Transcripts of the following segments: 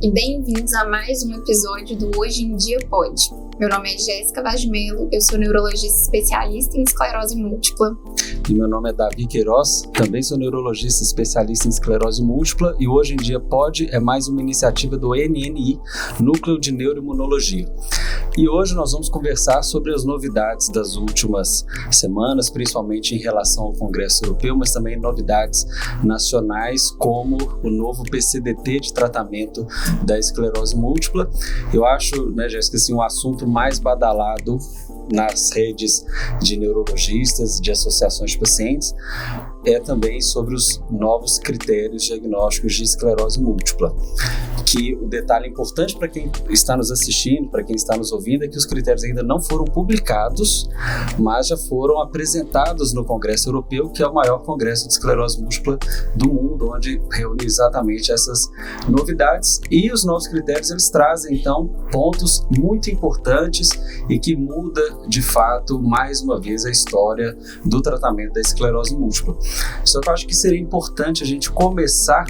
e bem-vindos a mais um episódio do Hoje em Dia Pode. Meu nome é Jéssica Vaz de Mello, eu sou neurologista especialista em esclerose múltipla. E meu nome é Davi Queiroz, também sou neurologista especialista em esclerose múltipla e Hoje em Dia Pode é mais uma iniciativa do NNI, Núcleo de Neuroimunologia. E hoje nós vamos conversar sobre as novidades das últimas semanas, principalmente em relação ao Congresso Europeu, mas também novidades nacionais como o novo PCDT de tratamento da esclerose múltipla. Eu acho, Jéssica, assim, um assunto mais badalado nas redes de neurologistas, de associações de pacientes, é também sobre os novos critérios diagnósticos de esclerose múltipla. Que o detalhe importante para quem está nos assistindo, para quem está nos ouvindo, é que os critérios ainda não foram publicados, mas já foram apresentados no Congresso Europeu, que é o maior congresso de esclerose múltipla do mundo, onde reúne exatamente essas novidades. E os novos critérios, eles trazem, então, pontos muito importantes e que muda, de fato, mais uma vez, a história do tratamento da esclerose múltipla. Só que eu acho que seria importante a gente começar,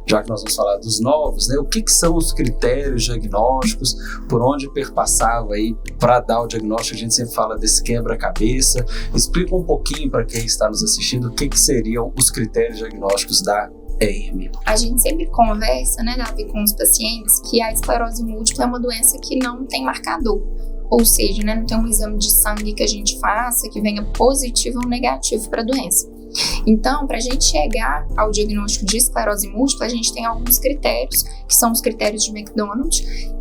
já que nós vamos falar dos novos, o que são os critérios diagnósticos, por onde perpassava aí para dar o diagnóstico. A gente sempre fala desse quebra-cabeça. Explica um pouquinho para quem está nos assistindo o que seriam os critérios diagnósticos da ERM. A gente sempre conversa, Davi, com os pacientes que a esclerose múltipla é uma doença que não tem marcador. Ou seja, não tem um exame de sangue que a gente faça que venha positivo ou negativo para a doença. Então, para a gente chegar ao diagnóstico de esclerose múltipla, a gente tem alguns critérios, que são os critérios de McDonald,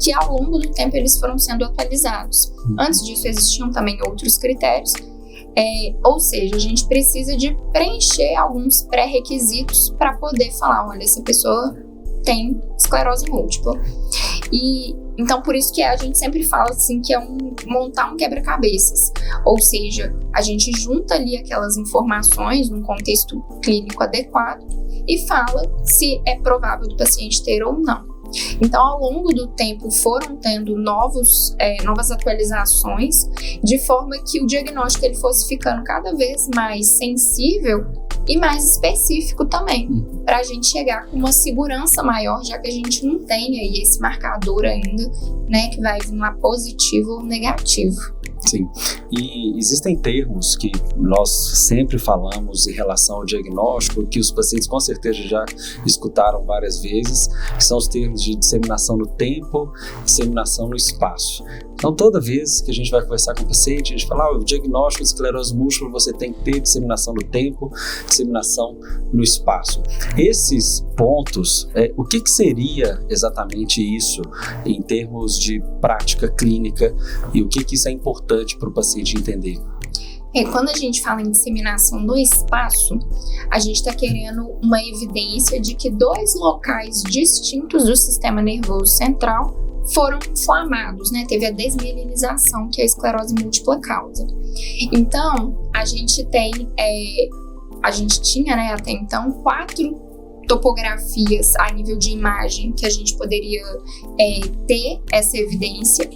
que ao longo do tempo eles foram sendo atualizados. Antes disso, existiam também outros critérios, ou seja, a gente precisa de preencher alguns pré-requisitos para poder falar, olha, essa pessoa tem esclerose múltipla. E então, por isso que a gente sempre fala assim que é montar um quebra-cabeças, ou seja, a gente junta ali aquelas informações num contexto clínico adequado e fala se é provável do paciente ter ou não. Então, ao longo do tempo, foram tendo novas atualizações, de forma que o diagnóstico ele fosse ficando cada vez mais sensível e mais específico também, para a gente chegar com uma segurança maior, já que a gente não tem aí esse marcador ainda, que vai vir lá positivo ou negativo. Sim, e existem termos que nós sempre falamos em relação ao diagnóstico, que os pacientes com certeza já escutaram várias vezes, que são os termos de disseminação no tempo, disseminação no espaço. Então, toda vez que a gente vai conversar com o paciente, a gente fala, o diagnóstico de esclerose múltipla, você tem que ter disseminação no tempo, disseminação no espaço. Esses pontos, o que seria exatamente isso em termos de prática clínica e o que isso é importante para o paciente entender? Quando a gente fala em disseminação no espaço, a gente está querendo uma evidência de que dois locais distintos do sistema nervoso central foram inflamados, Teve a desmielinização que a esclerose múltipla causa. Então, a gente tinha até então 4 topografias a nível de imagem que a gente poderia ter essa evidência.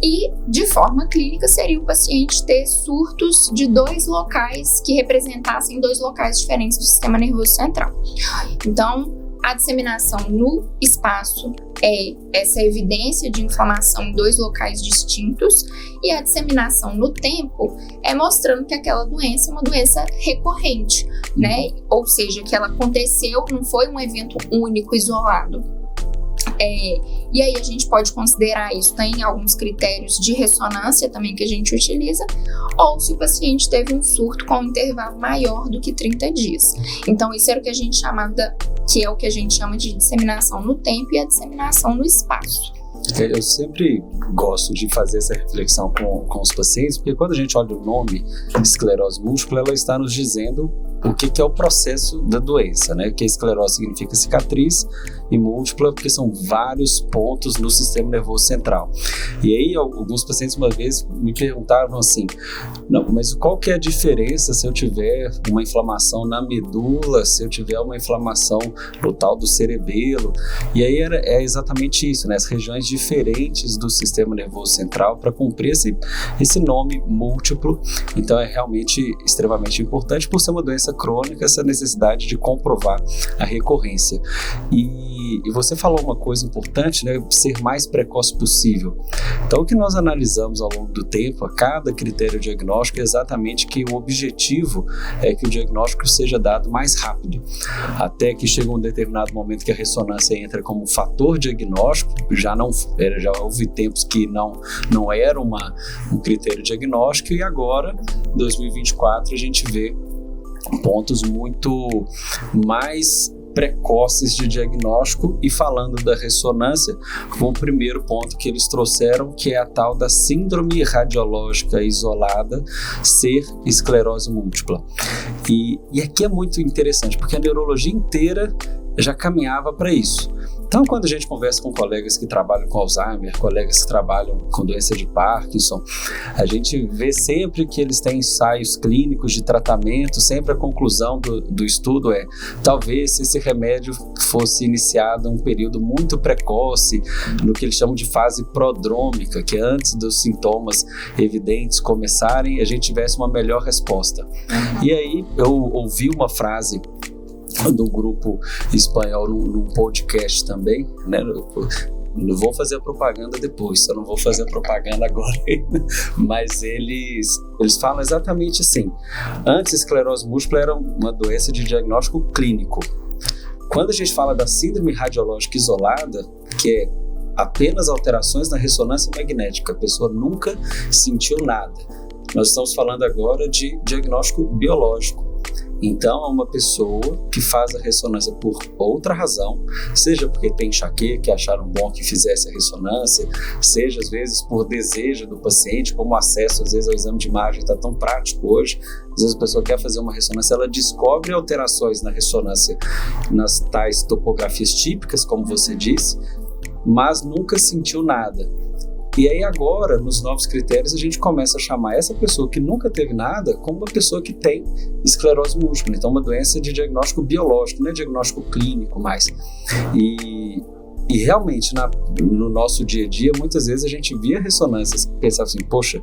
E, de forma clínica, seria o paciente ter surtos de 2 locais que representassem 2 locais diferentes do sistema nervoso central. Então, a disseminação no espaço é essa evidência de inflamação em 2 locais distintos, e a disseminação no tempo é mostrando que aquela doença é uma doença recorrente, Ou seja, que ela aconteceu, não foi um evento único, isolado. E aí a gente pode considerar isso, tem alguns critérios de ressonância também que a gente utiliza, ou se o paciente teve um surto com um intervalo maior do que 30 dias. Então isso era o que a gente chamava, que é o que a gente chama de disseminação no tempo e a disseminação no espaço. Eu sempre gosto de fazer essa reflexão com os pacientes, porque quando a gente olha o nome esclerose múltipla, ela está nos dizendo o que é o processo da doença, Que esclerose significa cicatriz e múltipla porque são vários pontos no sistema nervoso central. E aí alguns pacientes uma vez me perguntaram assim, não, mas qual que é a diferença se eu tiver uma inflamação na medula, se eu tiver uma inflamação no tal do cerebelo? E aí é exatamente isso, as regiões diferentes do sistema nervoso central para cumprir esse nome múltiplo. Então é realmente extremamente importante por ser uma doença crônica, essa necessidade de comprovar a recorrência. E E você falou uma coisa importante, né? Ser mais precoce possível. Então, o que nós analisamos ao longo do tempo, a cada critério diagnóstico, é exatamente que o objetivo é que o diagnóstico seja dado mais rápido, até que chega um determinado momento que a ressonância entra como fator diagnóstico. Já houve tempos que não era um critério diagnóstico, e agora, em 2024, a gente vê pontos muito mais precoces de diagnóstico. E falando da ressonância, o primeiro ponto que eles trouxeram, que é a tal da síndrome radiológica isolada ser esclerose múltipla. E aqui é muito interessante, porque a neurologia inteira já caminhava para isso. Então, quando a gente conversa com colegas que trabalham com Alzheimer, colegas que trabalham com doença de Parkinson, a gente vê sempre que eles têm ensaios clínicos de tratamento, sempre a conclusão do estudo é: talvez se esse remédio fosse iniciado em um período muito precoce, no que eles chamam de fase prodrômica, que é antes dos sintomas evidentes começarem, a gente tivesse uma melhor resposta. E aí eu ouvi uma frase do grupo espanhol num podcast também, né? Não vou fazer a propaganda depois, eu não vou fazer a propaganda agora, mas eles falam exatamente assim: antes, esclerose múltipla era uma doença de diagnóstico clínico. Quando a gente fala da síndrome radiológica isolada, que é apenas alterações na ressonância magnética, a pessoa nunca sentiu nada, nós estamos falando agora de diagnóstico biológico. Então, é uma pessoa que faz a ressonância por outra razão, seja porque tem enxaqueca, que acharam bom que fizesse a ressonância, seja às vezes por desejo do paciente, como o acesso às vezes ao exame de imagem está tão prático hoje. Às vezes a pessoa quer fazer uma ressonância, ela descobre alterações na ressonância, nas tais topografias típicas, como você disse, mas nunca sentiu nada. E aí agora, nos novos critérios, a gente começa a chamar essa pessoa que nunca teve nada como uma pessoa que tem esclerose múltipla. Então, uma doença de diagnóstico biológico, não é diagnóstico clínico mais. E realmente, no nosso dia a dia, muitas vezes a gente via ressonâncias e pensava assim: poxa,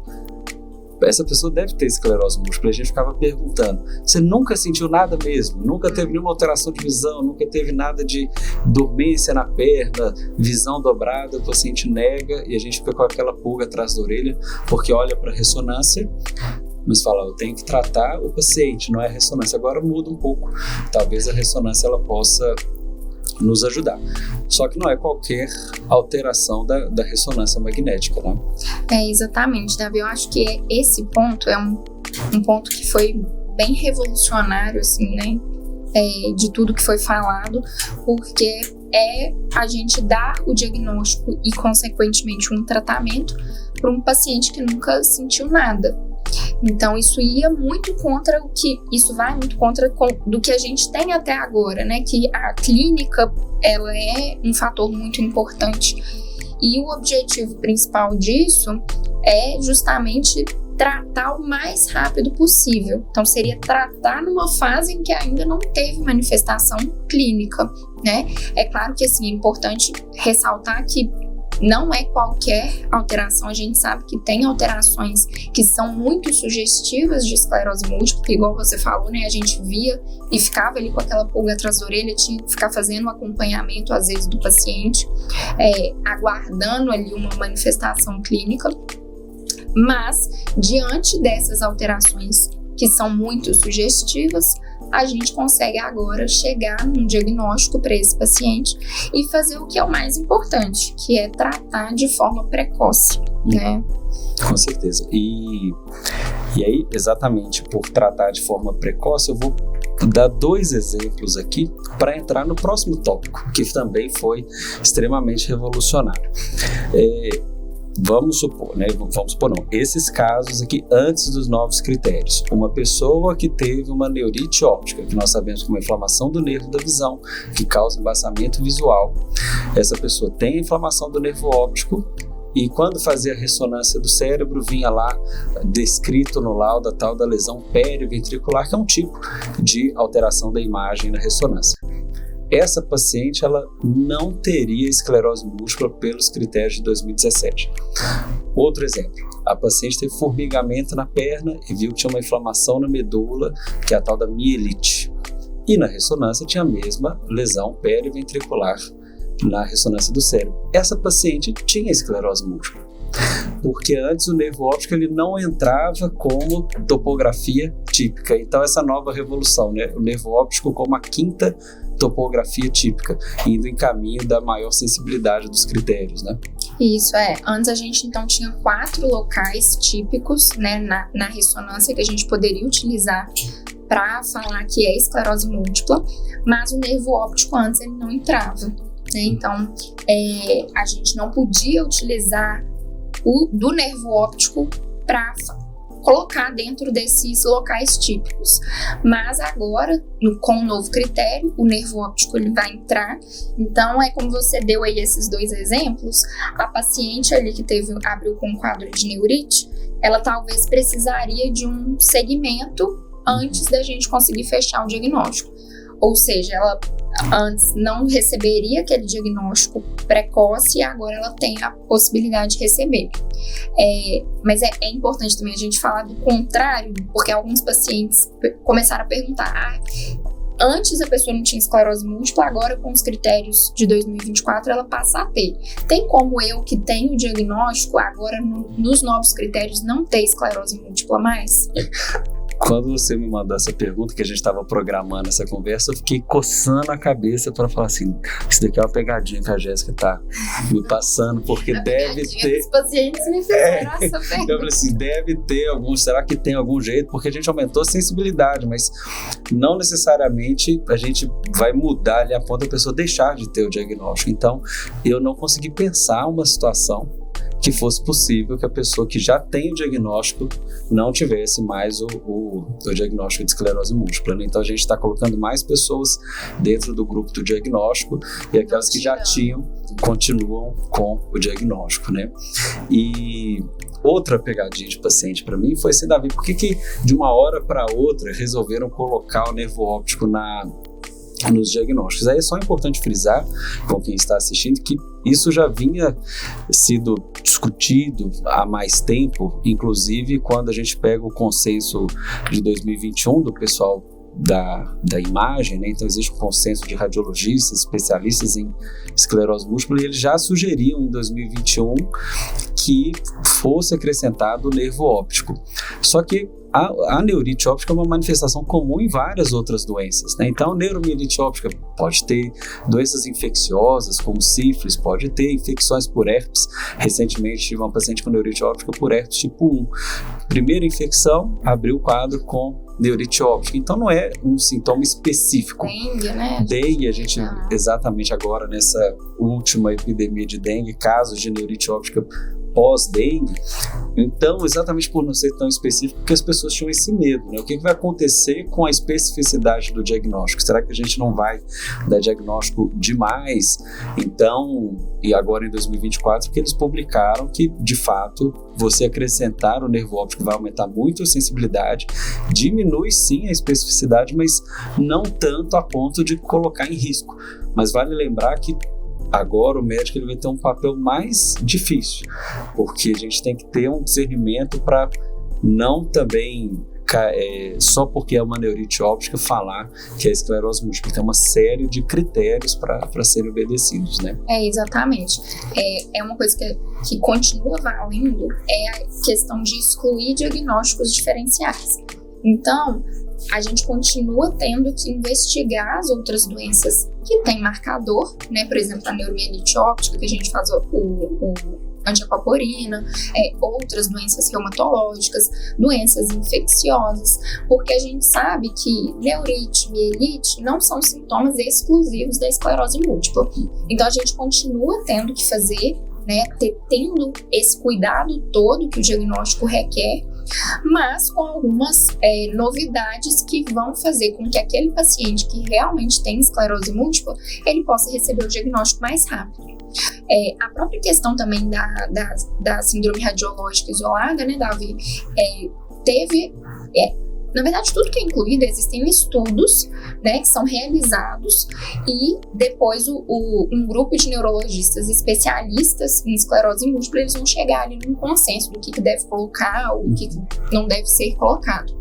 essa pessoa deve ter esclerose múltipla. A gente ficava perguntando: você nunca sentiu nada mesmo? Nunca teve nenhuma alteração de visão? Nunca teve nada de dormência na perna, visão dobrada? O paciente nega e a gente fica com aquela pulga atrás da orelha, porque olha para a ressonância, mas fala: eu tenho que tratar o paciente, não é a ressonância. Agora muda um pouco. Talvez a ressonância ela possa nos ajudar. Só que não é qualquer alteração da ressonância magnética, né? Exatamente, Davi. Eu acho que esse ponto é um ponto que foi bem revolucionário, assim, né? De tudo que foi falado, porque a gente dar o diagnóstico e, consequentemente, um tratamento para um paciente que nunca sentiu nada. Então, isso vai muito contra do que a gente tem até agora, né? Que a clínica, ela é um fator muito importante. E o objetivo principal disso é justamente tratar o mais rápido possível. Então, seria tratar numa fase em que ainda não teve manifestação clínica, né? É claro que, assim, é importante ressaltar que não é qualquer alteração. A gente sabe que tem alterações que são muito sugestivas de esclerose múltipla, igual você falou, né? A gente via e ficava ali com aquela pulga atrás da orelha, tinha que ficar fazendo um acompanhamento, às vezes, do paciente, aguardando ali uma manifestação clínica. Mas, diante dessas alterações que são muito sugestivas, a gente consegue agora chegar num diagnóstico para esse paciente e fazer o que é o mais importante, que é tratar de forma precoce, né? Com certeza. E aí, exatamente por tratar de forma precoce, eu vou dar 2 exemplos aqui para entrar no próximo tópico, que também foi extremamente revolucionário. Vamos supor, esses casos aqui antes dos novos critérios. Uma pessoa que teve uma neurite óptica, que nós sabemos que é uma inflamação do nervo da visão, que causa embaçamento visual. Essa pessoa tem inflamação do nervo óptico e quando fazia a ressonância do cérebro, vinha lá descrito no laudo a tal da lesão perioventricular, que é um tipo de alteração da imagem na ressonância. Essa paciente ela não teria esclerose múltipla pelos critérios de 2017. Outro exemplo, a paciente teve formigamento na perna e viu que tinha uma inflamação na medula, que é a tal da mielite. E na ressonância tinha a mesma lesão perioventricular na ressonância do cérebro. Essa paciente tinha esclerose múltipla, porque antes o nervo óptico ele não entrava como topografia típica. Então essa nova revolução, né? O nervo óptico como a quinta topografia típica, indo em caminho da maior sensibilidade dos critérios, né? Isso, antes a gente então tinha 4 locais típicos, né, na ressonância que a gente poderia utilizar para falar que é esclerose múltipla, mas o nervo óptico antes ele não entrava, né? Então a gente não podia utilizar o do nervo óptico para colocar dentro desses locais típicos. Mas agora, com o novo critério, o nervo óptico ele vai entrar. Então, como você deu aí esses 2 exemplos, a paciente ali que abriu com um quadro de neurite, ela talvez precisaria de um segmento antes da gente conseguir fechar o diagnóstico. Ou seja, ela antes não receberia aquele diagnóstico precoce e agora ela tem a possibilidade de receber. Mas é importante também a gente falar do contrário, porque alguns pacientes começaram a perguntar: antes a pessoa não tinha esclerose múltipla, agora com os critérios de 2024 ela passa a ter. Tem como eu que tenho o diagnóstico, agora nos novos critérios não ter esclerose múltipla mais? Quando você me mandou essa pergunta, que a gente estava programando essa conversa, eu fiquei coçando a cabeça para falar assim: isso daqui é uma pegadinha que a Jéssica tá me passando, porque deve ter. Os pacientes me fizeram essa pergunta. Eu falei assim: deve ter algum, será que tem algum jeito? Porque a gente aumentou a sensibilidade, mas não necessariamente a gente vai mudar ali a ponto da pessoa deixar de ter o diagnóstico. Então, eu não consegui pensar uma situação que fosse possível que a pessoa que já tem o diagnóstico não tivesse mais o diagnóstico de esclerose múltipla, né? Então a gente está colocando mais pessoas dentro do grupo do diagnóstico e aquelas que já tinham continuam com o diagnóstico, né? E outra pegadinha de paciente para mim foi assim: Davi, por que de uma hora para outra resolveram colocar o nervo óptico nos diagnósticos? Aí é só importante frisar com quem está assistindo que isso já vinha sido discutido há mais tempo, inclusive quando a gente pega o consenso de 2021 do pessoal da imagem, né? Então existe um consenso de radiologistas, especialistas em esclerose múltipla, e eles já sugeriam em 2021 que fosse acrescentado o nervo óptico. Só que a neurite óptica é uma manifestação comum em várias outras doenças, né? Então, a neuromielite óptica pode ter doenças infecciosas, como sífilis, pode ter infecções por herpes. Recentemente, tive uma paciente com neurite óptica por herpes tipo 1. Primeira infecção, abriu o quadro com neurite óptica. Então, não é um sintoma específico. Dengue, né? Dengue, a gente, exatamente agora, nessa última epidemia de dengue, casos de neurite óptica pós-dengue. Então, exatamente por não ser tão específico, que as pessoas tinham esse medo, né? O que vai acontecer com a especificidade do diagnóstico? Será que a gente não vai dar diagnóstico demais? Então, e agora em 2024, que eles publicaram que, de fato, você acrescentar o nervo óptico vai aumentar muito a sensibilidade, diminui sim a especificidade, mas não tanto a ponto de colocar em risco. Mas vale lembrar que agora o médico ele vai ter um papel mais difícil, porque a gente tem que ter um discernimento para não também, só porque é uma neurite óptica, falar que é esclerose múltipla. Tem uma série de critérios para serem obedecidos, né? Exatamente. É uma coisa que continua valendo, é a questão de excluir diagnósticos diferenciais. Então, a gente continua tendo que investigar as outras doenças que têm marcador, né? Por exemplo, a neuromielite óptica, que a gente faz o antiaquaporina, outras doenças reumatológicas, doenças infecciosas, porque a gente sabe que neurite, mielite não são sintomas exclusivos da esclerose múltipla. Então, a gente continua tendo que fazer, né? Tendo esse cuidado todo que o diagnóstico requer, mas com algumas novidades que vão fazer com que aquele paciente que realmente tem esclerose múltipla, ele possa receber o diagnóstico mais rápido. A própria questão também da síndrome radiológica isolada, né, Davi, na verdade, tudo que é incluído, existem estudos, né, que são realizados e depois um grupo de neurologistas especialistas em esclerose múltipla, eles vão chegar ali num consenso do que deve colocar ou o que não deve ser colocado.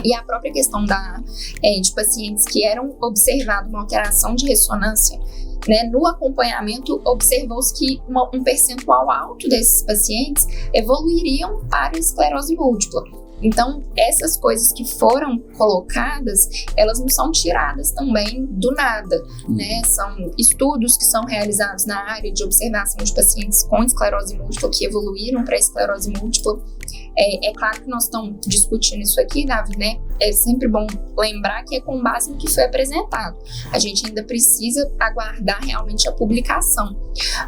E a própria questão de pacientes que eram observados uma alteração de ressonância né, no acompanhamento observou-se que um percentual alto desses pacientes evoluiriam para esclerose múltipla. Então, essas coisas que foram colocadas, elas não são tiradas também do nada, né? São estudos que são realizados na área de observação de pacientes com esclerose múltipla que evoluíram para esclerose múltipla. É claro que nós estamos discutindo isso aqui, Davi, né? É sempre bom lembrar que é com base no que foi apresentado. A gente ainda precisa aguardar realmente a publicação,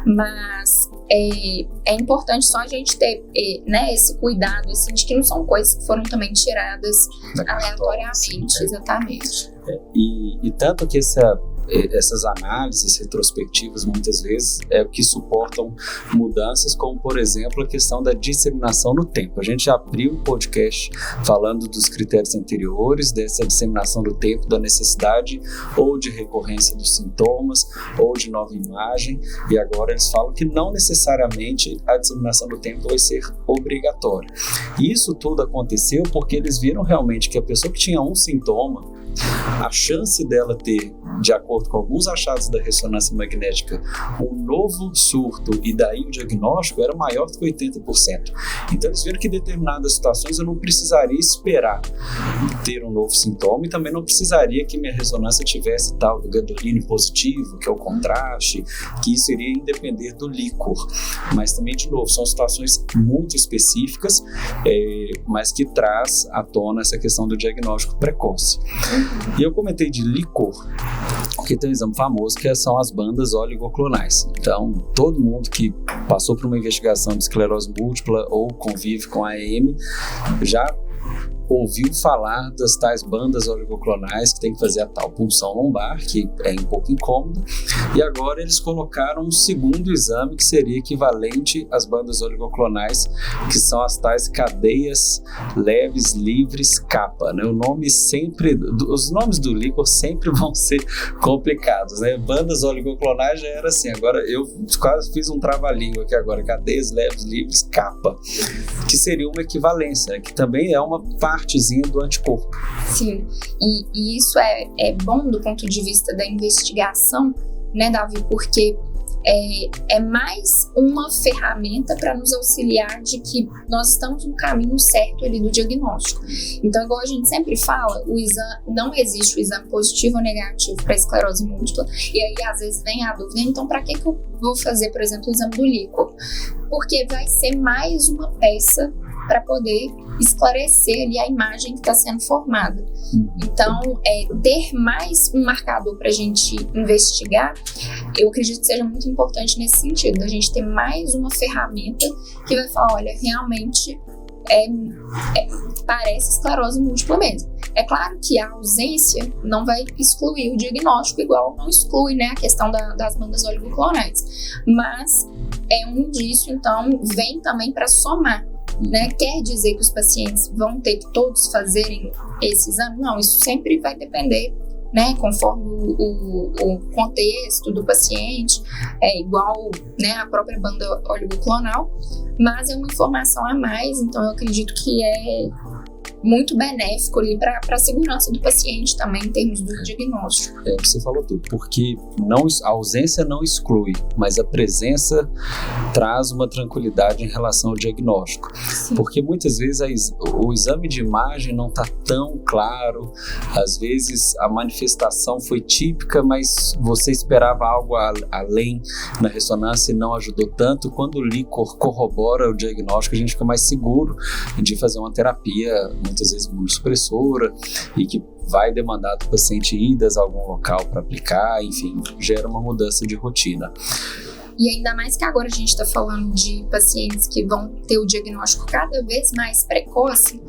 mas é importante só a gente ter né, esse cuidado, assim, de que não são coisas que foram também tiradas aleatoriamente, sim, exatamente. E tanto que essas análises retrospectivas muitas vezes é o que suportam mudanças, como por exemplo a questão da disseminação no tempo. A gente já abriu um podcast falando dos critérios anteriores, dessa disseminação do tempo, da necessidade ou de recorrência dos sintomas ou de nova imagem, e agora eles falam que não necessariamente a disseminação do tempo vai ser obrigatória. E isso tudo aconteceu porque eles viram realmente que a pessoa que tinha um sintoma, a chance dela ter, de acordo com alguns achados da ressonância magnética, um novo surto e daí o diagnóstico era maior do que 80%. Então eles viram que em determinadas situações eu não precisaria esperar ter um novo sintoma e também não precisaria que minha ressonância tivesse tal do Gadolini positivo, que é o contraste, que isso iria independer do líquor. Mas também, de novo, são situações muito específicas, mas que traz à tona essa questão do diagnóstico precoce. E eu comentei de líquor, porque tem um exame famoso que são as bandas oligoclonais. Então, todo mundo que passou por uma investigação de esclerose múltipla ou convive com AM já ouviu falar das tais bandas oligoclonais que tem que fazer a tal punção lombar, que é um pouco incômodo, e agora eles colocaram um segundo exame que seria equivalente às bandas oligoclonais, que são as tais cadeias leves livres kappa, né? Os nomes do líquor sempre vão ser complicados, né? Bandas oligoclonais já era assim, agora eu quase fiz um trava-língua aqui agora, cadeias leves livres kappa, que seria uma equivalência, né? Que também é uma partezinha do anticorpo. Sim, e isso é bom do ponto de vista da investigação, né, Davi, porque é mais uma ferramenta para nos auxiliar de que nós estamos no caminho certo ali do diagnóstico. Então, igual a gente sempre fala, não existe o exame positivo ou negativo para esclerose múltipla, e aí às vezes vem a dúvida, então para que eu vou fazer, por exemplo, o exame do líquor? Porque vai ser mais uma peça para poder esclarecer ali a imagem que está sendo formada. Então, ter mais um marcador para a gente investigar, eu acredito que seja muito importante nesse sentido, a gente ter mais uma ferramenta que vai falar, olha, realmente parece esclerose múltipla mesmo. É claro que a ausência não vai excluir o diagnóstico, igual não exclui, né, a questão das bandas oligoclonais, mas é um indício, então vem também para somar. Né? Quer dizer que os pacientes vão ter que todos fazerem esse exame? Não, isso sempre vai depender, né, conforme o contexto do paciente, igual, né, a própria banda oligoclonal, mas é uma informação a mais, então eu acredito que é muito benéfico ali para a segurança do paciente também em termos do diagnóstico. Você falou tudo, porque a ausência não exclui, mas a presença traz uma tranquilidade em relação ao diagnóstico. Sim. Porque muitas vezes o exame de imagem não está tão claro, às vezes a manifestação foi típica, mas você esperava algo além na ressonância e não ajudou tanto. Quando o líquor corrobora o diagnóstico, a gente fica mais seguro de fazer uma terapia muitas vezes imunossupressora e que vai demandar do paciente idas a algum local para aplicar, enfim, gera uma mudança de rotina. E ainda mais que agora a gente está falando de pacientes que vão ter o diagnóstico cada vez mais precoce,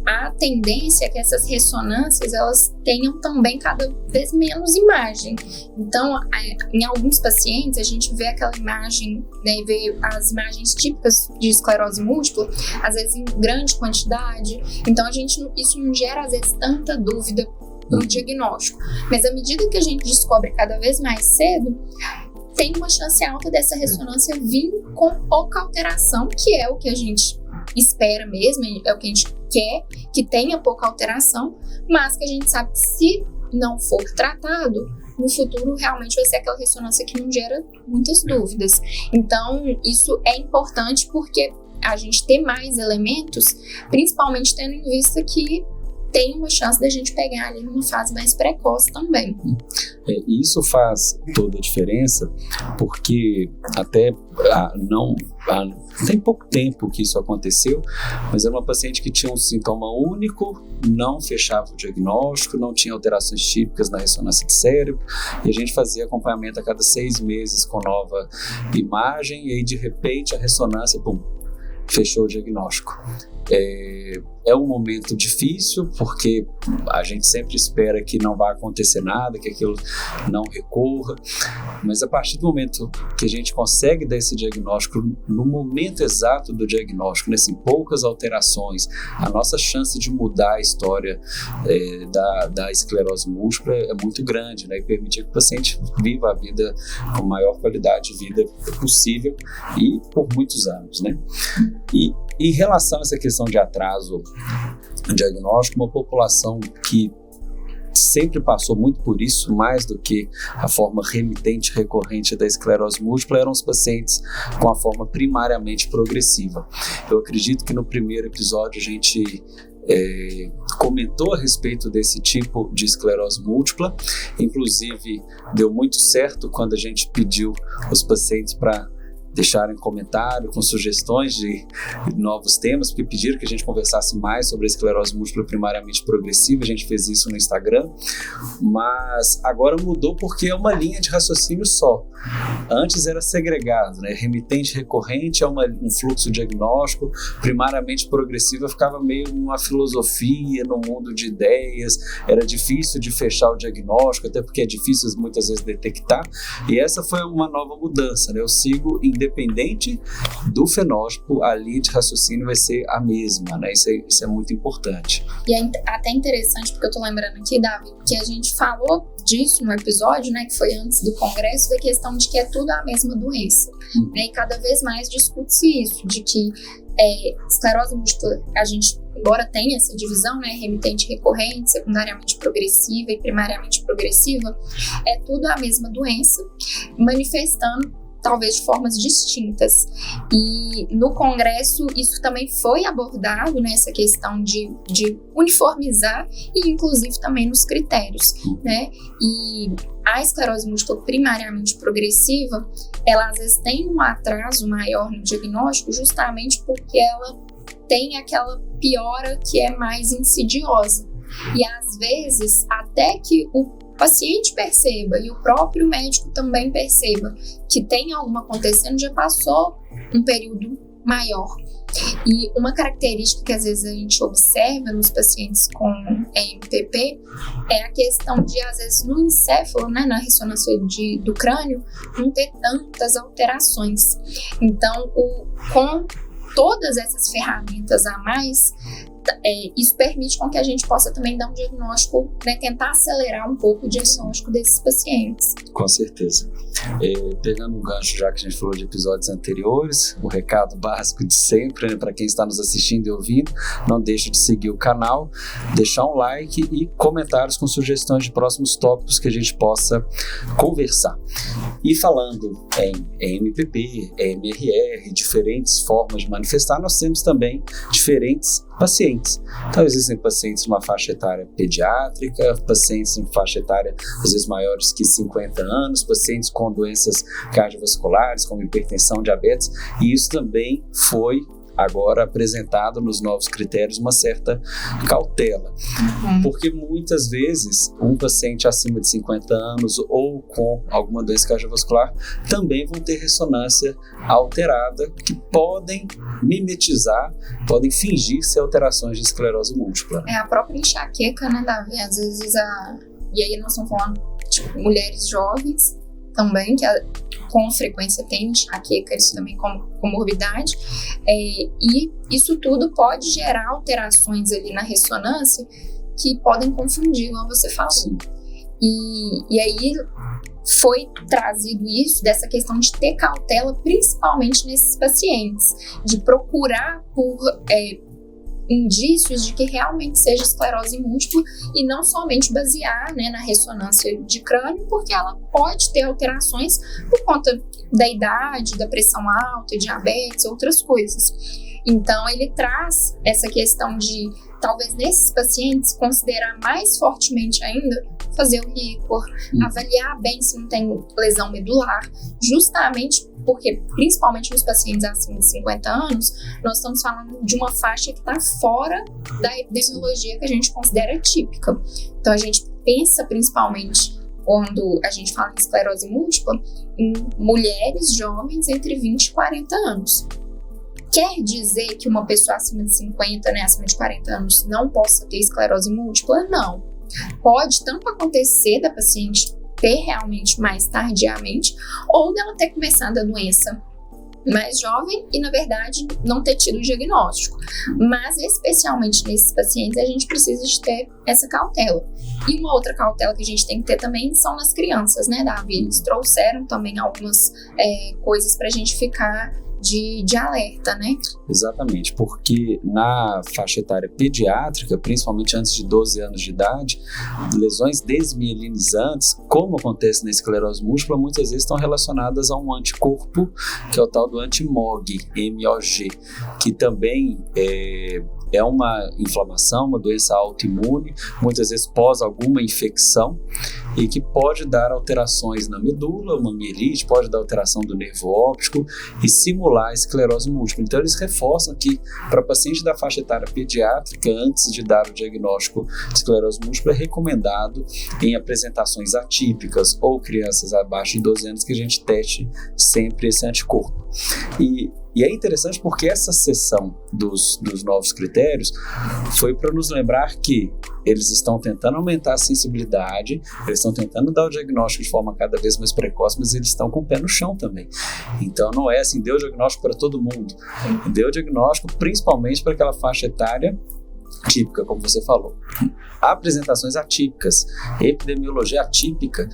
a tendência é que essas ressonâncias elas tenham também cada vez menos imagem. Então, em alguns pacientes, a gente vê aquela imagem, né, vê as imagens típicas de esclerose múltipla, às vezes em grande quantidade. Então, isso não gera, às vezes, tanta dúvida no diagnóstico. Mas à medida que a gente descobre cada vez mais cedo, tem uma chance alta dessa ressonância vir com pouca alteração, que é o que a gente espera mesmo, é o que a gente quer, que tenha pouca alteração, mas que a gente sabe que se não for tratado, no futuro realmente vai ser aquela ressonância que não gera muitas dúvidas. Então, isso é importante porque a gente ter mais elementos, principalmente tendo em vista que tem uma chance da gente pegar ali numa fase mais precoce também. Isso faz toda a diferença, porque até tem pouco tempo que isso aconteceu, mas era uma paciente que tinha um sintoma único, não fechava o diagnóstico, não tinha alterações típicas na ressonância de cérebro, e a gente fazia acompanhamento a cada 6 meses com nova imagem, e aí de repente a ressonância, fechou o diagnóstico. É um momento difícil, porque a gente sempre espera que não vai acontecer nada, que aquilo não recorra, mas a partir do momento que a gente consegue dar esse diagnóstico, no momento exato do diagnóstico, em poucas alterações, a nossa chance de mudar a história da esclerose múltipla é muito grande, né? E permitir que o paciente viva a vida com a maior qualidade de vida possível e por muitos anos, né? E em relação a essa questão de atraso diagnóstico, uma população que sempre passou muito por isso, mais do que a forma remitente recorrente da esclerose múltipla, eram os pacientes com a forma primariamente progressiva. Eu acredito que no primeiro episódio a gente comentou a respeito desse tipo de esclerose múltipla, inclusive deu muito certo quando a gente pediu os pacientes para deixarem comentário com sugestões de novos temas, porque pediram que a gente conversasse mais sobre a esclerose múltipla primariamente progressiva. A gente fez isso no Instagram, mas agora mudou porque é uma linha de raciocínio só. Antes era segregado, né? Remitente recorrente é um fluxo diagnóstico, primariamente progressiva ficava meio numa filosofia, num mundo de ideias, era difícil de fechar o diagnóstico, até porque é difícil muitas vezes detectar, e essa foi uma nova mudança, né? Eu sigo independente do fenótipo, a linha de raciocínio vai ser a mesma, né? Isso é muito importante. E é até interessante, porque eu tô lembrando aqui, Davi, que a gente falou disso no episódio, né, que foi antes do congresso, da questão de que é tudo a mesma doença, né? E cada vez mais discute-se isso, de que esclerose múltipla, a gente, embora tenha essa divisão, né, remitente recorrente, secundariamente progressiva e primariamente progressiva, é tudo a mesma doença, manifestando talvez de formas distintas. E no congresso isso também foi abordado, né, essa questão de uniformizar e inclusive também nos critérios, né? E a esclerose múltipla primariamente progressiva, ela às vezes tem um atraso maior no diagnóstico justamente porque ela tem aquela piora que é mais insidiosa. E às vezes, até que o paciente perceba e o próprio médico também perceba que tem algo acontecendo, já passou um período maior. E uma característica que às vezes a gente observa nos pacientes com EMPP é a questão de, às vezes, no encéfalo, né, na ressonância do crânio, não ter tantas alterações. Então, com todas essas ferramentas a mais, isso permite com que a gente possa também dar um diagnóstico, né, tentar acelerar um pouco o diagnóstico desses pacientes. Com certeza. Pegando um gancho, já que a gente falou de episódios anteriores, o recado básico de sempre, né, para quem está nos assistindo e ouvindo, não deixe de seguir o canal, deixar um like e comentários com sugestões de próximos tópicos que a gente possa conversar. E falando em MPP, MRR, diferentes formas de manifestar, nós temos também diferentes pacientes. Então, existem pacientes numa faixa etária pediátrica, pacientes em faixa etária às vezes maiores que 50 anos, pacientes com doenças cardiovasculares, como hipertensão, diabetes, e isso também foi agora apresentado nos novos critérios uma certa cautela, porque muitas vezes um paciente acima de 50 anos ou com alguma doença cardiovascular também vão ter ressonância alterada, que podem mimetizar, podem fingir ser alterações de esclerose múltipla. É a própria enxaqueca, né, Davi? Às vezes e aí nós estamos falando de mulheres jovens também, que com frequência tem enxaqueca, isso também como comorbidade, e isso tudo pode gerar alterações ali na ressonância que podem confundir, como você falou. E aí foi trazido isso, dessa questão de ter cautela, principalmente nesses pacientes, de procurar por indícios de que realmente seja esclerose múltipla e não somente basear, né, na ressonância de crânio, porque ela pode ter alterações por conta da idade, da pressão alta, diabetes, outras coisas. Então, ele traz essa questão de, talvez nesses pacientes, considerar mais fortemente ainda fazer o RICOR, avaliar bem se não tem lesão medular, justamente porque, principalmente nos pacientes acima de 50 anos, nós estamos falando de uma faixa que está fora da epidemiologia que a gente considera típica. Então, a gente pensa principalmente, quando a gente fala em esclerose múltipla, em mulheres jovens entre 20 e 40 anos. Quer dizer que uma pessoa acima de 50, né, acima de 40 anos, não possa ter esclerose múltipla? Não. Pode tanto acontecer da paciente ter realmente mais tardiamente, ou dela ter começado a doença mais jovem e, na verdade, não ter tido o diagnóstico. Mas, especialmente nesses pacientes, a gente precisa de ter essa cautela. E uma outra cautela que a gente tem que ter também são nas crianças, né, Davi? Eles trouxeram também algumas coisas pra gente ficar de alerta, né? Exatamente, porque na faixa etária pediátrica, principalmente antes de 12 anos de idade, lesões desmielinizantes, como acontece na esclerose múltipla, muitas vezes estão relacionadas a um anticorpo, que é o tal do anti-MOG, MOG, que também é uma inflamação, uma doença autoimune, muitas vezes pós alguma infecção, e que pode dar alterações na medula, uma mielite, pode dar alteração do nervo óptico e simular a esclerose múltipla. Então, eles reforçam que para paciente da faixa etária pediátrica, antes de dar o diagnóstico de esclerose múltipla, é recomendado em apresentações atípicas ou crianças abaixo de 12 anos que a gente teste sempre esse anticorpo. E é interessante porque essa seção dos novos critérios foi para nos lembrar que eles estão tentando aumentar a sensibilidade, eles estão tentando dar o diagnóstico de forma cada vez mais precoce, mas eles estão com o pé no chão também. Então não é assim, deu o diagnóstico para todo mundo, deu o diagnóstico principalmente para aquela faixa etária típica, como você falou. Apresentações atípicas, epidemiologia atípica,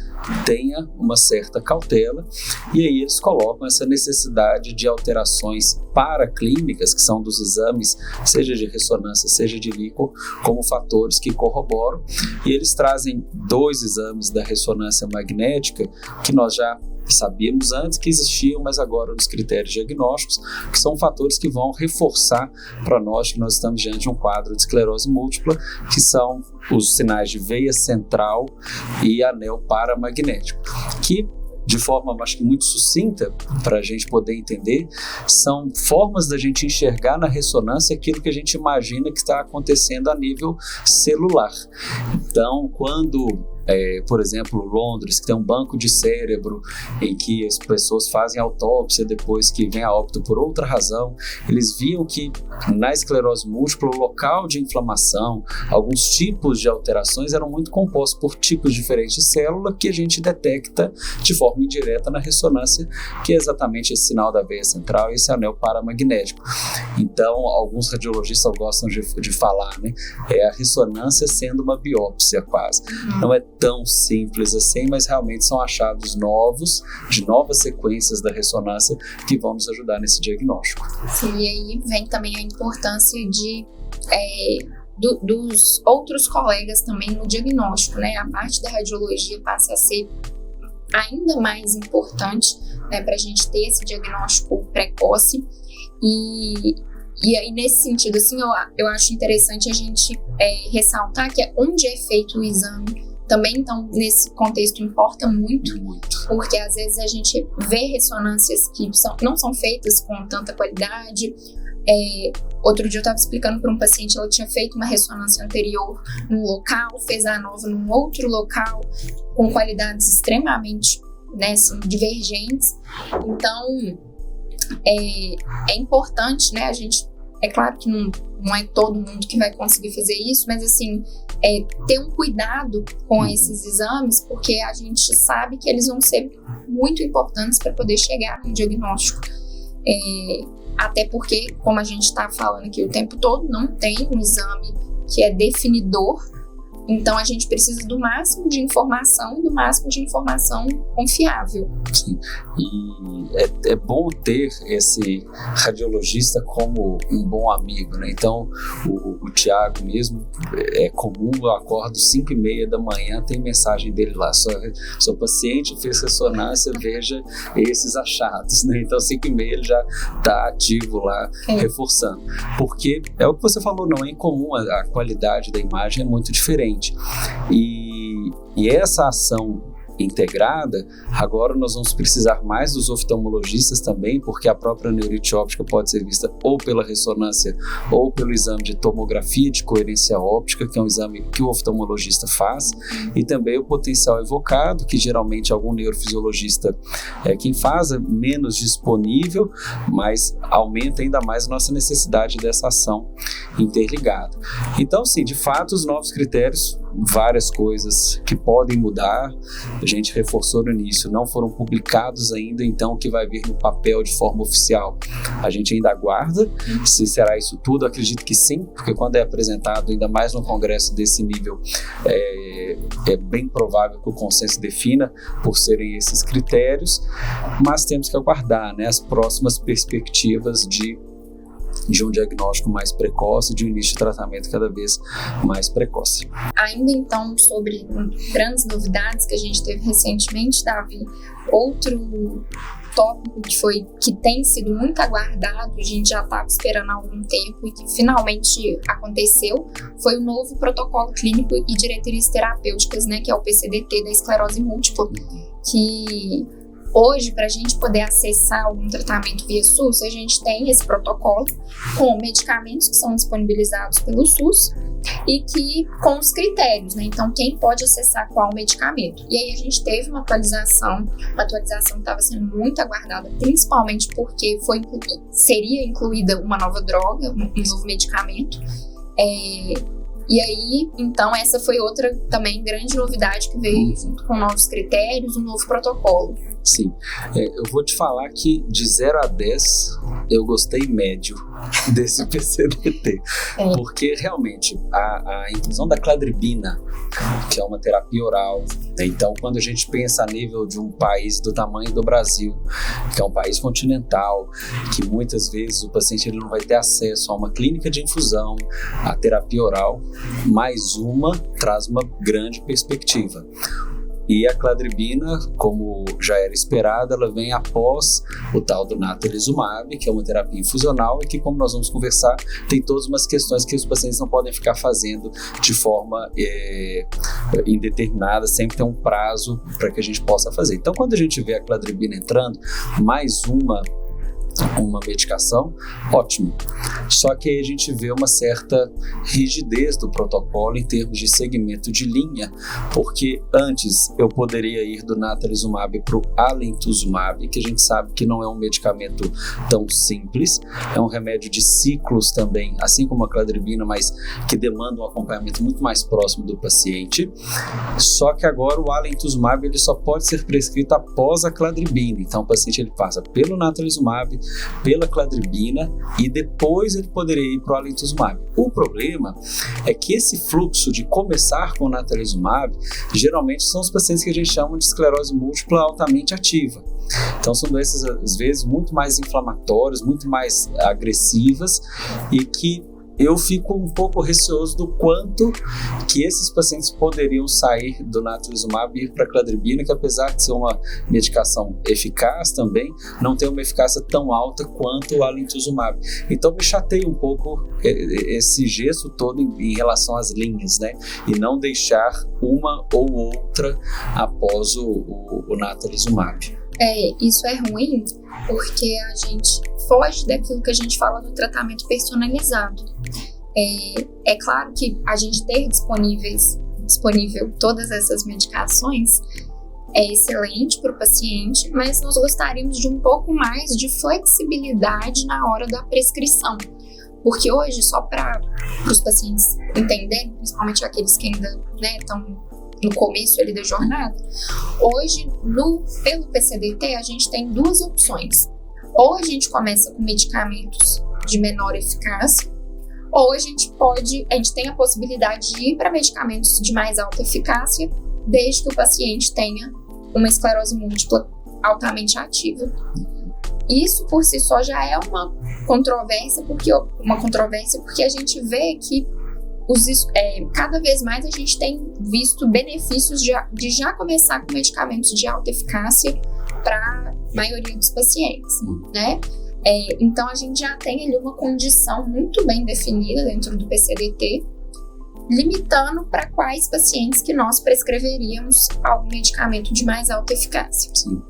tenha uma certa cautela, e aí eles colocam essa necessidade de alterações paraclínicas, que são dos exames, seja de ressonância, seja de LICOR, como fatores que corroboram, e eles trazem 2 exames da ressonância magnética, que nós já sabíamos antes que existiam, mas agora nos critérios diagnósticos, que são fatores que vão reforçar para nós que nós estamos diante de um quadro de esclerose múltipla, que são os sinais de veia central e anel paramagnético, que, de forma, acho que muito sucinta, para a gente poder entender, são formas da gente enxergar na ressonância aquilo que a gente imagina que está acontecendo a nível celular. Então, quando por exemplo, Londres, que tem um banco de cérebro em que as pessoas fazem autópsia depois que vem a óbito por outra razão, eles viam que na esclerose múltipla o local de inflamação, alguns tipos de alterações eram muito compostos por tipos diferentes de célula que a gente detecta de forma indireta na ressonância, que é exatamente esse sinal da veia central e esse anel paramagnético. Então, alguns radiologistas gostam de falar, né? É a ressonância sendo uma biópsia quase. Não é tão simples assim, mas realmente são achados novos, de novas sequências da ressonância que vão nos ajudar nesse diagnóstico. Sim, e aí vem também a importância dos outros colegas também no diagnóstico, né? A parte da radiologia passa a ser ainda mais importante, né, para a gente ter esse diagnóstico precoce. E aí, nesse sentido, assim, eu acho interessante a gente ressaltar que onde é feito o exame também, então, nesse contexto importa muito, porque às vezes a gente vê ressonâncias que não são feitas com tanta qualidade. Outro dia eu estava explicando para um paciente, ela tinha feito uma ressonância anterior num local, fez a nova num outro local, com qualidades extremamente, né, assim, divergentes. Então, é importante, né, a gente, é claro que não é todo mundo que vai conseguir fazer isso, mas assim, ter um cuidado com esses exames, porque a gente sabe que eles vão ser muito importantes para poder chegar no diagnóstico. Até porque, como a gente está falando aqui o tempo todo, não tem um exame que é definidor Então a gente precisa do máximo de informação e do máximo de informação confiável. Sim. E é bom ter esse radiologista como um bom amigo, né? Então o Tiago mesmo, é comum, eu acordo 5h30 da manhã, tem mensagem dele lá, seu paciente fez ressonância, veja esses achados, né? Então 5h30 ele já está ativo lá, reforçando. Porque é o que você falou, não é incomum, a qualidade da imagem é muito diferente. E essa ação integrada, agora nós vamos precisar mais dos oftalmologistas também, porque a própria neurite óptica pode ser vista ou pela ressonância ou pelo exame de tomografia de coerência óptica, que é um exame que o oftalmologista faz, e também o potencial evocado, que geralmente algum neurofisiologista é quem faz, é menos disponível, mas aumenta ainda mais a nossa necessidade dessa ação interligada. Então, sim, de fato, os novos critérios, várias coisas que podem mudar, a gente reforçou no início, não foram publicados ainda, então o que vai vir no papel de forma oficial, a gente ainda aguarda. Se será isso tudo, acredito que sim, porque quando é apresentado, ainda mais num congresso desse nível, é bem provável que o consenso defina por serem esses critérios, mas temos que aguardar, né, as próximas perspectivas de um diagnóstico mais precoce, de um início de tratamento cada vez mais precoce. Ainda então, sobre grandes novidades que a gente teve recentemente, Davi, outro tópico que tem sido muito aguardado, a gente já estava esperando há algum tempo e que finalmente aconteceu, foi o novo protocolo clínico e diretrizes terapêuticas, né, que é o PCDT da esclerose múltipla, que hoje, para a gente poder acessar algum tratamento via SUS, a gente tem esse protocolo com medicamentos que são disponibilizados pelo SUS e que com os critérios, né? Então, quem pode acessar qual medicamento. E aí a gente teve uma atualização que estava sendo muito aguardada, principalmente porque seria incluída uma nova droga, um novo medicamento. E aí, então, essa foi outra também grande novidade que veio junto com novos critérios, um novo protocolo. Sim, eu vou te falar que de 0 a 10 eu gostei médio desse PCDT, porque realmente a inclusão da cladribina, que é uma terapia oral, né? Então quando a gente pensa a nível de um país do tamanho do Brasil, que é um país continental, que muitas vezes o paciente ele não vai ter acesso a uma clínica de infusão, a terapia oral, mais uma traz uma grande perspectiva. E a cladribina, como já era esperado, ela vem após o tal do natalizumab, que é uma terapia infusional e que, como nós vamos conversar, tem todas umas questões que os pacientes não podem ficar fazendo de forma indeterminada, sempre tem um prazo para que a gente possa fazer. Então, quando a gente vê a cladribina entrando, mais uma medicação, ótimo. Só que aí a gente vê uma certa rigidez do protocolo em termos de segmento de linha, porque antes eu poderia ir do natalizumab para o alemtuzumab, que a gente sabe que não é um medicamento tão simples, é um remédio de ciclos também, assim como a cladribina, mas que demanda um acompanhamento muito mais próximo do paciente. Só que agora o alemtuzumab ele só pode ser prescrito após a cladribina, então o paciente ele passa pelo natalizumab, pela cladribina e depois ele poderia ir para o alemtuzumab. O problema é que esse fluxo de começar com o natalizumab geralmente são os pacientes que a gente chama de esclerose múltipla altamente ativa. Então são doenças às vezes muito mais inflamatórias, muito mais agressivas e que eu fico um pouco receoso do quanto que esses pacientes poderiam sair do natalizumab e ir para a cladribina, que apesar de ser uma medicação eficaz também, não tem uma eficácia tão alta quanto o alemtuzumab. Então me chateia um pouco esse gesto todo em relação às linhas, né? E não deixar uma ou outra após o natalizumab. Isso é ruim porque a gente foge daquilo que a gente fala do tratamento personalizado. É claro que a gente ter disponível todas essas medicações é excelente para o paciente, mas nós gostaríamos de um pouco mais de flexibilidade na hora da prescrição. Porque hoje, só para os pacientes entenderem, principalmente aqueles que ainda estão no começo ali da jornada, hoje, pelo PCDT, a gente tem duas opções. Ou a gente começa com medicamentos de menor eficácia, ou a gente tem a possibilidade de ir para medicamentos de mais alta eficácia, desde que o paciente tenha uma esclerose múltipla altamente ativa. Isso por si só já é uma controvérsia, porque a gente vê que cada vez mais a gente tem visto benefícios de já começar com medicamentos de alta eficácia para a maioria dos pacientes, né? Então a gente já tem ali uma condição muito bem definida dentro do PCDT, limitando para quais pacientes que nós prescreveríamos algum medicamento de mais alta eficácia. Sim.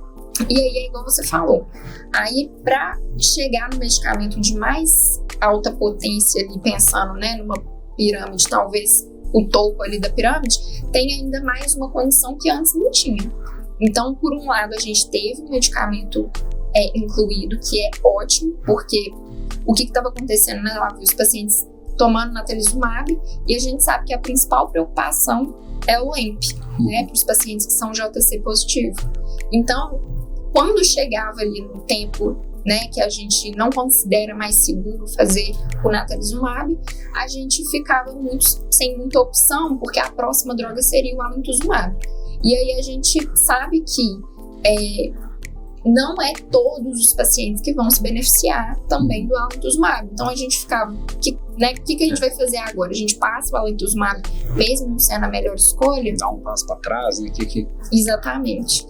E aí é igual você falou, aí para chegar no medicamento de mais alta potência ali, pensando, né, numa pirâmide, talvez o topo ali da pirâmide, tem ainda mais uma condição que antes não tinha. Então, por um lado, a gente teve um medicamento incluído, que é ótimo, porque o que estava acontecendo, né, lá, os pacientes tomando natalizumab, e a gente sabe que a principal preocupação é o LEMP, né, para os pacientes que são JC positivo. Então, quando chegava ali no tempo, né, que a gente não considera mais seguro fazer o natalizumab, a gente ficava sem muita opção, porque a próxima droga seria o alemtuzumab. E aí a gente sabe que não é todos os pacientes que vão se beneficiar também do alemtuzumab. Então a gente ficava, o que a gente vai fazer agora? A gente passa o alemtuzumab, mesmo não sendo a melhor escolha? Dá um passo para trás, né? Exatamente.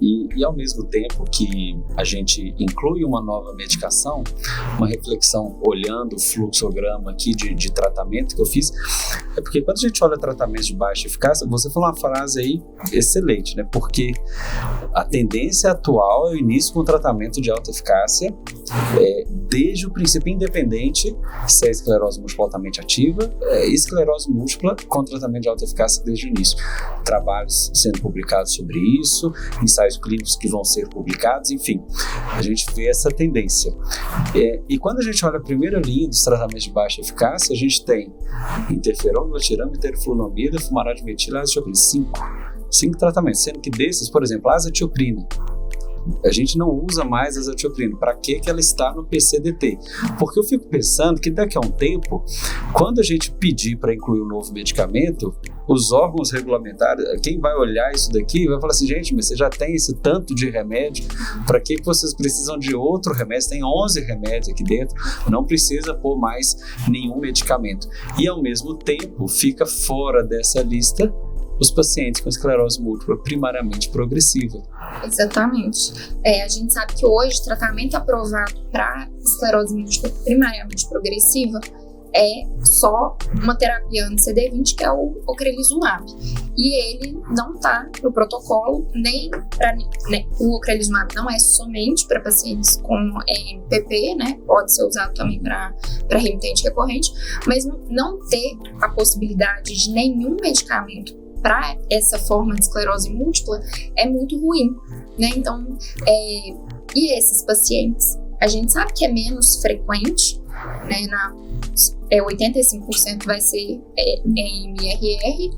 E ao mesmo tempo que a gente inclui uma nova medicação, uma reflexão olhando o fluxograma aqui de tratamento que eu fiz, é porque quando a gente olha tratamentos de baixa eficácia, você falou uma frase aí excelente, né? Porque a tendência atual é o início com tratamento de alta eficácia, desde o princípio, independente se é esclerose múltipla altamente ativa, esclerose múltipla com tratamento de alta eficácia desde o início. Trabalhos sendo publicados sobre isso, ensaios clínicos que vão ser publicados, enfim, a gente vê essa tendência. E quando a gente olha a primeira linha dos tratamentos de baixa eficácia, a gente tem interferon, glotirama, interferonomida, fumarate de metila e azatioprina, 5 tratamentos, sendo que desses, por exemplo, a azatioprina, a gente não usa mais a azatioprina. Para que ela está no PCDT? Porque eu fico pensando que daqui a um tempo, quando a gente pedir para incluir um novo medicamento, os órgãos regulamentares, quem vai olhar isso daqui vai falar assim, gente, mas você já tem esse tanto de remédio, para que vocês precisam de outro remédio? Tem 11 remédios aqui dentro, não precisa pôr mais nenhum medicamento. E ao mesmo tempo fica fora dessa lista os pacientes com esclerose múltipla primariamente progressiva. Exatamente. A gente sabe que hoje o tratamento aprovado para esclerose múltipla primariamente progressiva é só uma terapia anti-CD20, que é o ocrelizumab. E ele não está no protocolo, o ocrelizumab não é somente para pacientes com MPP, né? Pode ser usado também para remitente recorrente, mas não ter a possibilidade de nenhum medicamento para essa forma de esclerose múltipla é muito ruim, né? Então, e esses pacientes, a gente sabe que é menos frequente, né? 85% vai ser MRR,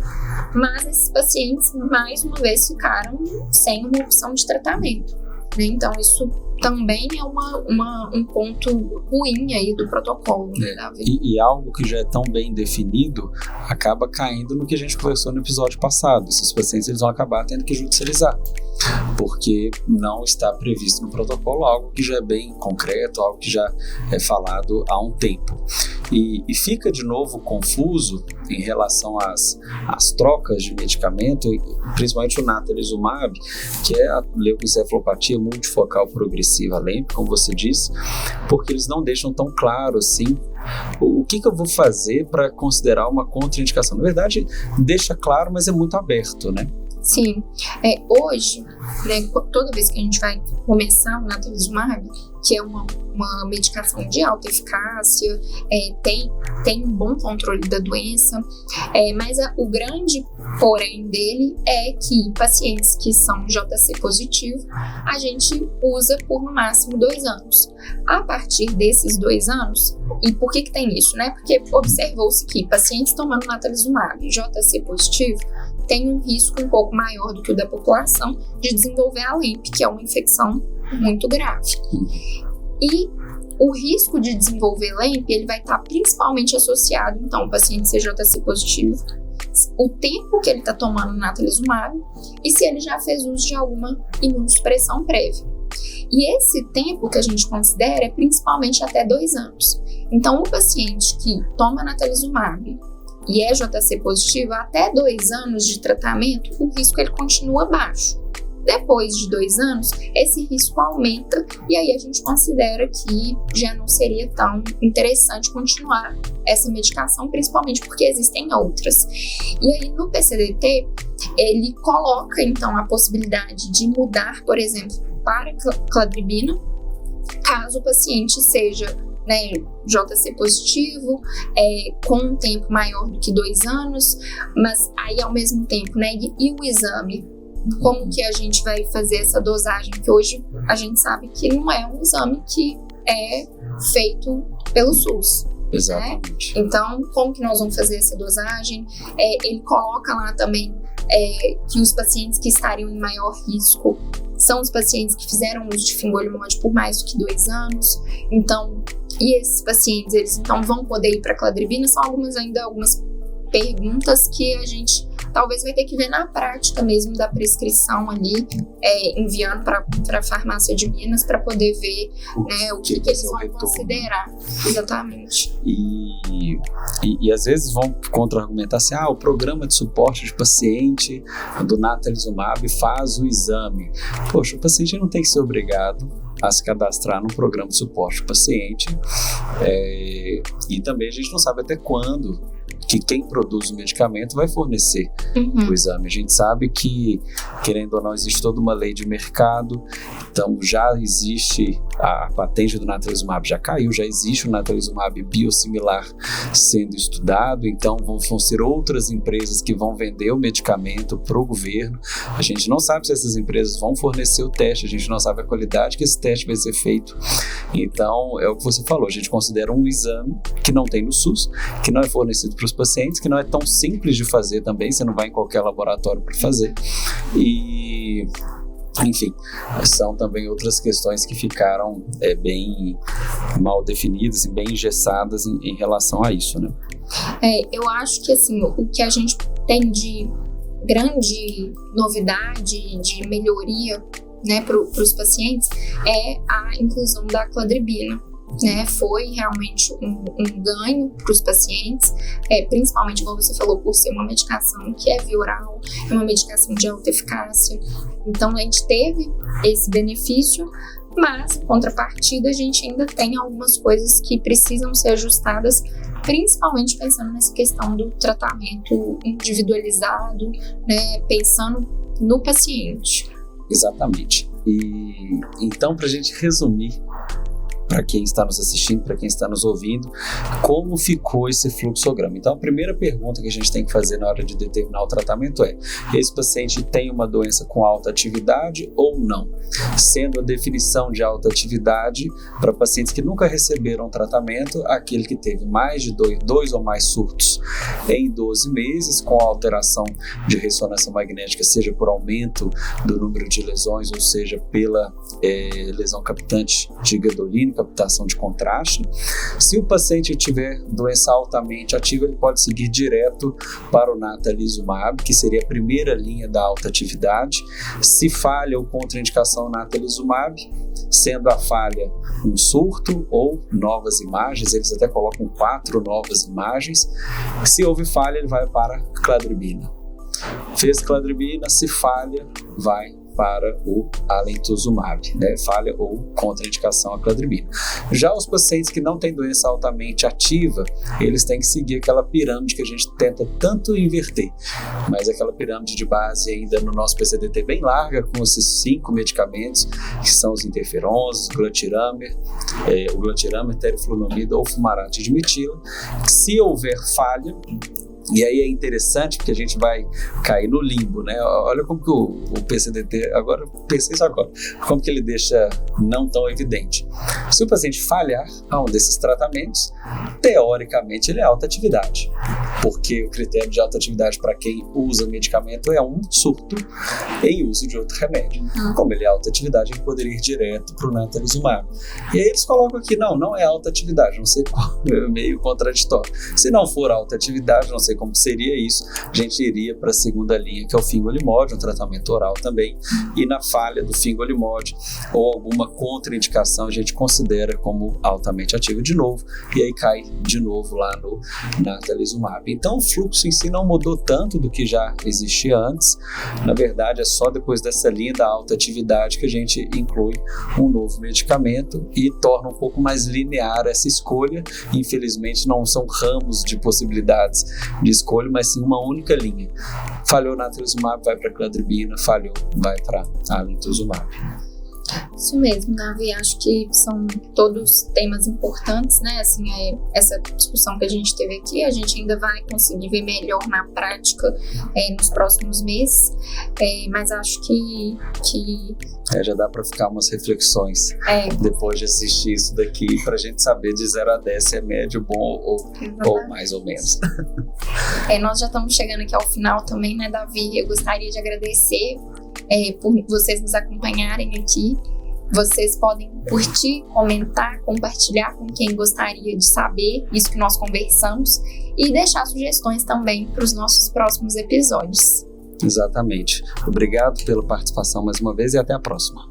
mas esses pacientes, mais uma vez, ficaram sem uma opção de tratamento, né? Então, isso também é um ponto ruim aí do protocolo, né, Davi? E algo que já é tão bem definido acaba caindo no que a gente conversou no episódio passado. Esses pacientes eles vão acabar tendo que judicializar, porque não está previsto no protocolo algo que já é bem concreto, algo que já é falado há um tempo. E fica de novo confuso em relação às trocas de medicamento, principalmente o natalizumab, que é a leucoencefalopatia multifocal progressiva LEMP, como você disse, porque eles não deixam tão claro assim o que eu vou fazer para considerar uma contraindicação. Na verdade, deixa claro, mas é muito aberto, né? Sim. Hoje, né, toda vez que a gente vai começar o natalizumab, que é uma medicação de alta eficácia, tem um bom controle da doença, mas o grande porém dele é que pacientes que são JC positivo, a gente usa por no máximo 2 anos. A partir desses 2 anos, e por que tem isso, né? Porque observou-se que pacientes tomando natalizumab JC positivo tem um risco um pouco maior do que o da população de desenvolver a LEMP, que é uma infecção muito grave. E O risco de desenvolver LEMP, ele vai estar principalmente associado, então, ao paciente CJC positivo, o tempo que ele está tomando natalizumab e se ele já fez uso de alguma imunossupressão prévia. E esse tempo que a gente considera é principalmente até 2 anos. Então, o paciente que toma natalizumab e é JC positivo, até 2 anos de tratamento, o risco ele continua baixo. Depois de 2 anos, esse risco aumenta e aí a gente considera que já não seria tão interessante continuar essa medicação, principalmente porque existem outras. E aí no PCDT, ele coloca então a possibilidade de mudar, por exemplo, para cladribina, caso o paciente seja JC positivo, com um tempo maior do que 2 anos, mas aí ao mesmo tempo, e o exame? Como que a gente vai fazer essa dosagem? Que hoje a gente sabe que não é um exame que é feito pelo SUS. Exatamente. Então, como que nós vamos fazer essa dosagem? Ele coloca lá também que os pacientes que estariam em maior risco são os pacientes que fizeram uso de fingolimod por mais do que 2 anos. Então, e esses pacientes, eles então vão poder ir para cladribina? São algumas perguntas que a gente talvez vai ter que ver na prática mesmo da prescrição ali, enviando para a farmácia de Minas para poder ver o que eles vão considerar. Exatamente. E às vezes vão contra-argumentar assim, o programa de suporte de paciente do natalizumab faz o exame. Poxa, o paciente não tem que ser obrigado a se cadastrar no programa de suporte do paciente, e também a gente não sabe até quando que quem produz o medicamento vai fornecer o exame. A gente sabe que, querendo ou não, existe toda uma lei de mercado, então já existe a patente do natalizumab, já caiu, já existe o natalizumab biosimilar sendo estudado, então vão ser outras empresas que vão vender o medicamento para o governo. A gente não sabe se essas empresas vão fornecer o teste, a gente não sabe a qualidade que esse teste vai ser feito. Então, é o que você falou, a gente considera um exame que não tem no SUS, que não é fornecido para os pacientes, que não é tão simples de fazer também, você não vai em qualquer laboratório para fazer. E, enfim, são também outras questões que ficaram bem mal definidas e bem engessadas em relação a isso, né? Eu acho que assim, o que a gente tem de grande novidade, de melhoria, para os pacientes, é a inclusão da cladribina. Foi realmente um ganho para os pacientes, principalmente, como você falou, por ser uma medicação que é via oral, é uma medicação de alta eficácia. Então, a gente teve esse benefício, mas, em contrapartida, a gente ainda tem algumas coisas que precisam ser ajustadas, principalmente pensando nessa questão do tratamento individualizado, pensando no paciente. Exatamente. E então, para a gente resumir, para quem está nos assistindo, para quem está nos ouvindo, como ficou esse fluxograma. Então, a primeira pergunta que a gente tem que fazer na hora de determinar o tratamento é: esse paciente tem uma doença com alta atividade ou não? Sendo a definição de alta atividade para pacientes que nunca receberam tratamento, aquele que teve mais de dois ou mais surtos em 12 meses, com alteração de ressonância magnética, seja por aumento do número de lesões, ou seja, pela lesão captante de gadolínio, captação de contraste. Se o paciente tiver doença altamente ativa, ele pode seguir direto para o natalizumab, que seria a primeira linha da alta atividade. Se falha ou contraindicação natalizumab, sendo a falha um surto ou novas imagens, eles até colocam 4 novas imagens. Se houve falha, ele vai para cladribina. Fez cladribina, se falha, vai para o alemtuzumab, falha ou contraindicação à cladribina. Já os pacientes que não têm doença altamente ativa, eles têm que seguir aquela pirâmide que a gente tenta tanto inverter, mas aquela pirâmide de base ainda no nosso PCDT bem larga, com esses 5 medicamentos, que são os interferons, o glutiramer, teriflunomida ou fumarate de metila. Se houver falha, E aí é interessante porque a gente vai cair no limbo, né? Olha como que o PCDT, agora pensei isso agora, como que ele deixa não tão evidente. Se o paciente falhar a um desses tratamentos, teoricamente ele é alta atividade, porque o critério de alta atividade para quem usa medicamento é um surto em uso de outro remédio. Como ele é alta atividade, ele poderia ir direto para o natalizumab. E aí eles colocam aqui, não é alta atividade, não sei qual, é meio contraditório. Se não for alta atividade, não sei como seria isso, a gente iria para a segunda linha, que é o fingolimod, um tratamento oral também, e na falha do fingolimod ou alguma contraindicação a gente considera como altamente ativo de novo, e aí cai de novo lá no natalizumab. Então o fluxo em si não mudou tanto do que já existia antes, na verdade é só depois dessa linha da alta atividade que a gente inclui um novo medicamento e torna um pouco mais linear essa escolha. Infelizmente não são ramos de possibilidades de escolha, mas sim uma única linha. Falhou natalizumab, vai para cladribina, falhou, vai para alemtuzumab. Isso mesmo, Davi, acho que são todos temas importantes, né, assim, essa discussão que a gente teve aqui, a gente ainda vai conseguir ver melhor na prática nos próximos meses, mas acho que já dá para ficar umas reflexões depois de assistir isso daqui, para a gente saber de 0 a 10 se é médio, bom ou mais ou menos. Nós já estamos chegando aqui ao final também, né, Davi? Eu gostaria de agradecer por vocês nos acompanharem aqui. Vocês podem curtir, comentar, compartilhar com quem gostaria de saber isso que nós conversamos e deixar sugestões também para os nossos próximos episódios. Exatamente. Obrigado pela participação mais uma vez e até a próxima.